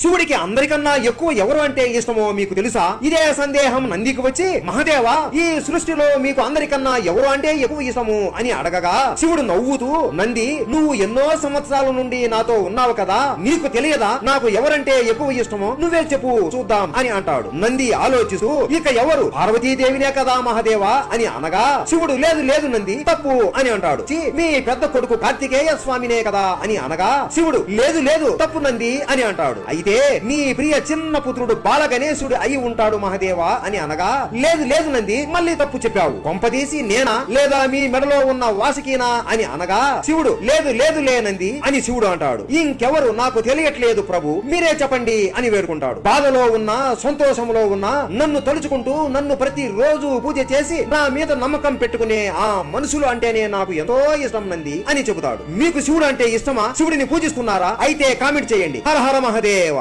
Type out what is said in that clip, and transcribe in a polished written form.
శివుడికి అందరికన్నా ఎక్కువ ఎవరు అంటే ఇష్టమో మీకు తెలుసా? ఇదే సందేహం నందికి వచ్చి, మహాదేవా, ఈ సృష్టిలో మీకు అందరికన్నా ఎవరు అంటే ఎక్కువ ఇష్టము అని అడగగా శివుడు నవ్వుతూ, నంది, నువ్వు ఎన్నో సంవత్సరాల నుండి నాతో ఉన్నావు కదా, నీకు తెలియదా నాకు ఎవరంటే ఎక్కువ ఇష్టమో? నువ్వే చెప్పు చూద్దాం అని అంటాడు. నంది ఆలోచిస్తూ, ఇక ఎవరు, పార్వతీదేవినే కదా మహాదేవా అని అనగా శివుడు, లేదు లేదు నంది, తప్పు అని అంటాడు. మీ పెద్ద కొడుకు కార్తికేయ స్వామినే కదా అని అనగా శివుడు, లేదు లేదు, తప్పు నంది అని అంటాడు. అయితే నీ ప్రియ చిన్న పుత్రుడు బాల గణేశుడు అయి ఉంటాడు మహాదేవా అని అనగా, లేదు లేదు నంది, మళ్ళీ తప్పు చెప్పావు, కొంపదీసి నేనా లేదా మీ మెడలో ఉన్న వాసుకీనా అని అనగా శివుడు, లేదు లేదు లేనంది అని శివుడు అంటాడు. ఇంకెవరు నాకు తెలియట్లేదు ప్రభు, మీరే చెప్పండి అని వేడుకుంటాడు. బాధలో ఉన్నా సంతోషంలో ఉన్నా నన్ను తలుచుకుంటూ నన్ను ప్రతి రోజు పూజ చేసి నా మీద నమ్మకం పెట్టుకునే ఆ మనుషులు అంటేనే నాకు ఎంతో ఇష్టం నంది అని చెబుతాడు. మీకు శివుడు అంటే ఇష్టమా? శివుడిని పూజిస్తున్నారా? అయితే కామెంట్ చేయండి. హర హర మహాదేవ.